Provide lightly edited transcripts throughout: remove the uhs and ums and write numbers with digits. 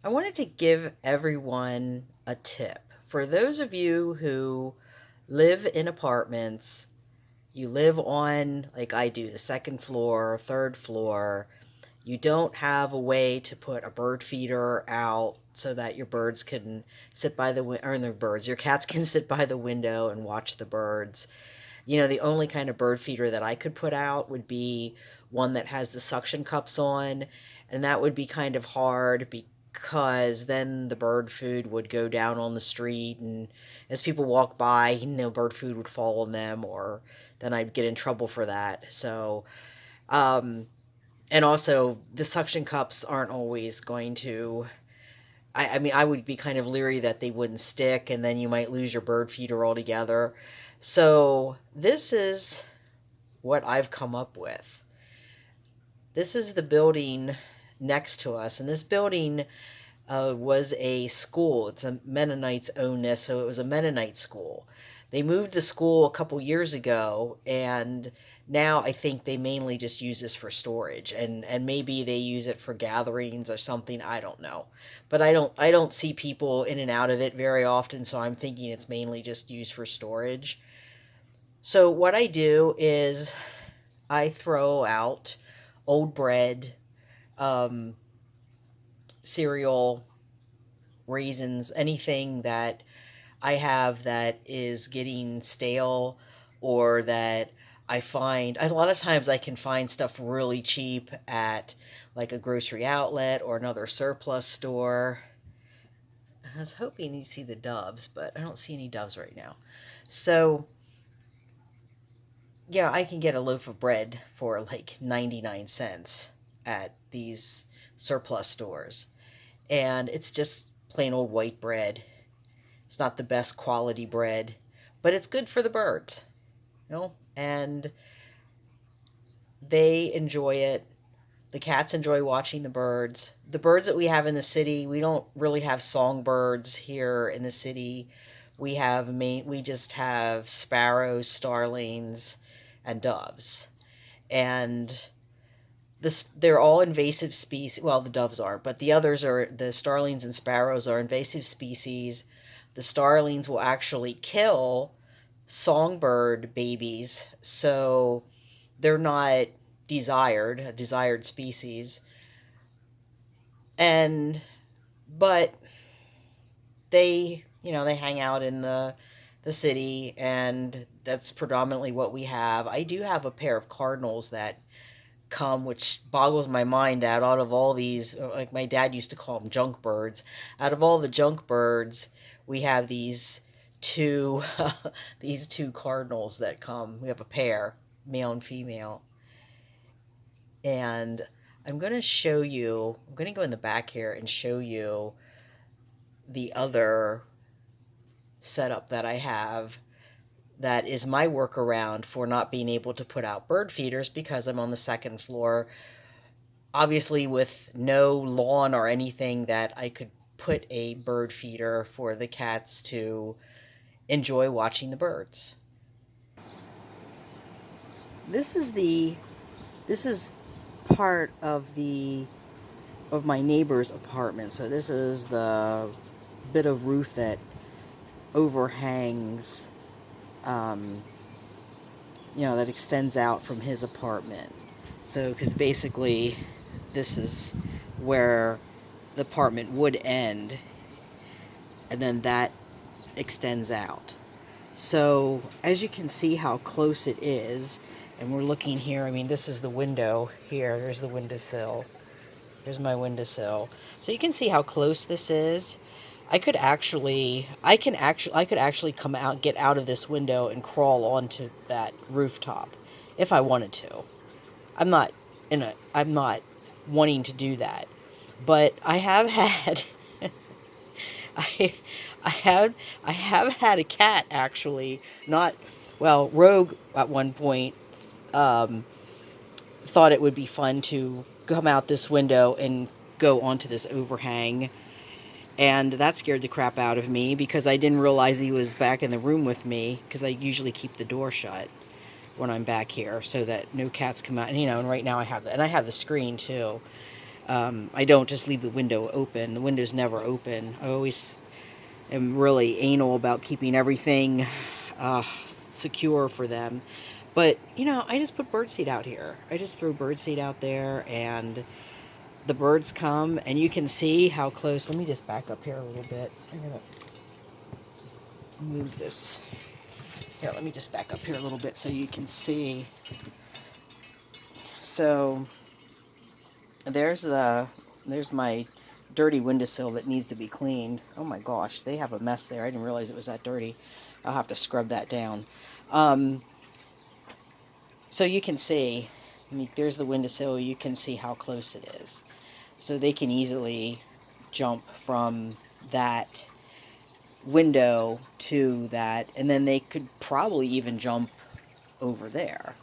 I wanted to give everyone a tip. For those of you who live in apartments, you live on, like I do, the second floor, third floor, you don't have a way to put a bird feeder out so that your birds can sit by the window, or the birds, your cats can sit by the window and watch the birds. The only kind of bird feeder that I could put out would be one that has the suction cups on, and that would be kind of hard because then the bird food would go down on the street, and as people walk by, bird food would fall on them, or then I'd get in trouble for that. So, and also the suction cups aren't always going to. I mean, I would be kind of leery that they wouldn't stick, and then you might lose your bird feeder altogether. So, this is what I've come up with. This is the building next to us, and this building was a school. It's a Mennonites own this, so it was a Mennonite school. They moved the school a couple years ago, and now I think they mainly just use this for storage, and maybe they use it for gatherings or something. I don't know, but I don't see people in and out of it very often, so I'm thinking it's mainly just used for storage. So what I do is I throw out old bread, um, cereal, raisins, anything that I have that is getting stale or that I find a lot of times I can find stuff really cheap at like a grocery outlet or another surplus store. I was hoping you'd see the doves, but I don't see any doves right now. So, yeah, I can get a loaf of bread for like 99 cents at these surplus stores. And it's just plain old white bread. It's not the best quality bread, but it's good for the birds, and they enjoy it. The cats enjoy watching the birds. The birds that we have in the city, we don't really have songbirds here in the city. We just have sparrows, starlings, and doves. And they're all invasive species. Well, the doves aren't, but the starlings and sparrows are invasive species. The starlings will actually kill songbird babies, so they're not a desired species. And but they hang out in the city, and that's predominantly what we have. I do have a pair of cardinals that come, which boggles my mind that out of all these, like my dad used to call them junk birds, out of all the junk birds, we have these two these two cardinals that come. We have a pair, male and female, and I'm going to show you. I'm going to go in the back here and show you the other setup that I have that is my workaround for not being able to put out bird feeders because I'm on the second floor. Obviously, with no lawn or anything that I could put a bird feeder for the cats to enjoy watching the birds. This is the this is part of my neighbor's apartment. So this is the bit of roof that overhangs, um, that extends out from his apartment. So, because basically, this is where the apartment would end, and then that extends out. So, as you can see how close it is, and we're looking here, I mean, this is the window here, there's the windowsill. Here's my windowsill. So you can see how close this is. I could actually come out, get out of this window and crawl onto that rooftop if I wanted to. I'm not I'm not wanting to do that. But I have had I I have had a cat actually, not well, Rogue at one point um, thought it would be fun to come out this window and go onto this overhang. And that scared the crap out of me because I didn't realize he was back in the room with me, because I usually keep the door shut when I'm back here so that no cats come out. And right now I have the screen too. I don't just leave the window open. The window's never open. I always am really anal about keeping everything secure for them. But, I just put birdseed out here. I just throw birdseed out there, and the birds come, and you can see how close. Let me just back up here a little bit. I'm going to move this. Here, let me just back up here a little bit so you can see. So, there's my dirty windowsill that needs to be cleaned. Oh my gosh, they have a mess there. I didn't realize it was that dirty. I'll have to scrub that down. So you can see, there's the windowsill. You can see how close it is. So they can easily jump from that window to that, and then they could probably even jump over there.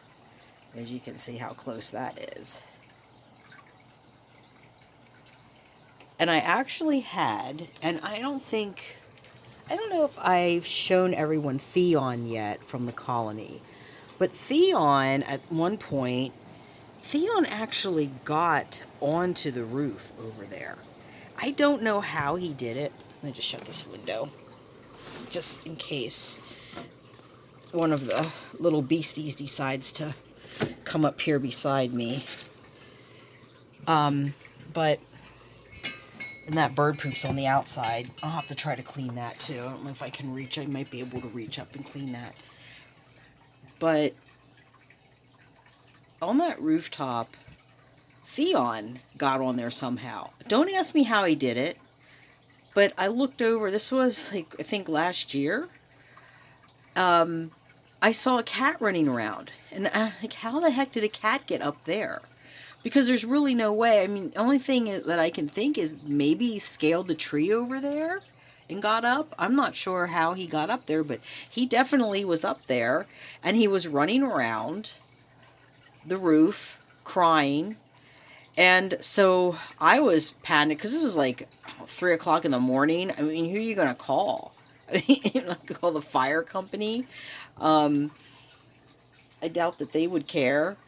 As you can see how close that is. And I actually had, and I don't know if I've shown everyone Theon yet from the colony, but Theon, at one point, Theon actually got onto the roof over there. I don't know how he did it. Let me just shut this window, just in case one of the little beasties decides to come up here beside me. But and that bird poop's on the outside. I'll have to try to clean that too. I don't know if I can reach. I might be able to reach up and clean that. But on that rooftop, Theon got on there somehow. Don't ask me how he did it, but I looked over. This was, I think last year. I saw a cat running around. And I'm like, how the heck did a cat get up there? Because there's really no way. The only thing that I can think is maybe he scaled the tree over there and got up. I'm not sure how he got up there, but he definitely was up there, and he was running around the roof crying. And so I was panicked because this was like 3 o'clock in the morning. Who are you going to call? Call the fire company? I doubt that they would care.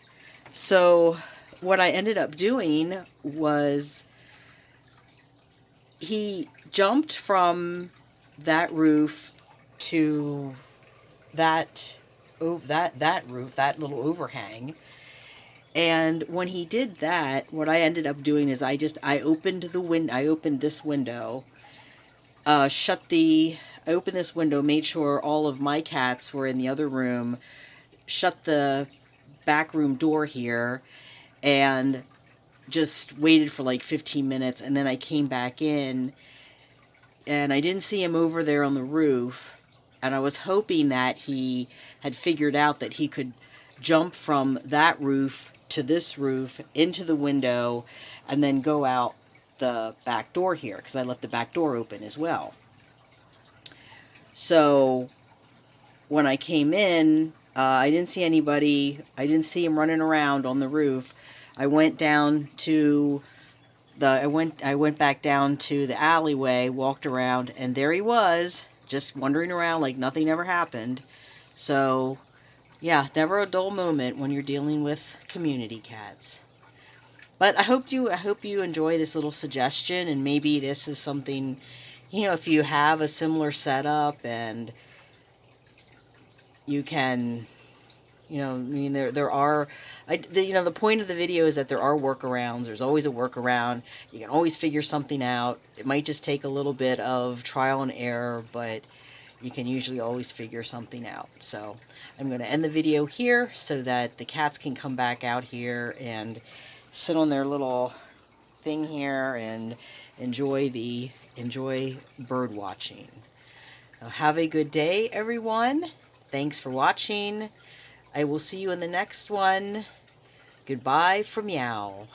So what I ended up doing was he jumped from that roof to that roof, that little overhang. And when he did that, what I ended up doing is I opened this window, I opened this window, made sure all of my cats were in the other room, shut the back room door here, and just waited for like 15 minutes, and then I came back in, and I didn't see him over there on the roof, and I was hoping that he had figured out that he could jump from that roof to this roof into the window and then go out the back door here, because I left the back door open as well. So when I came in, I didn't see anybody. I didn't see him running around on the roof. I went down to I went back down to the alleyway, walked around, and there he was, just wandering around like nothing ever happened. So, yeah, never a dull moment when you're dealing with community cats. But I hope you enjoy this little suggestion, and maybe this is something, if you have a similar setup and you can, there are, the point of the video is that there are workarounds. There's always a workaround. You can always figure something out. It might just take a little bit of trial and error, but you can usually always figure something out. So I'm going to end the video here so that the cats can come back out here and sit on their little thing here and enjoy bird watching. Have a good day, everyone. Thanks for watching. I will see you in the next one. Goodbye from Meow.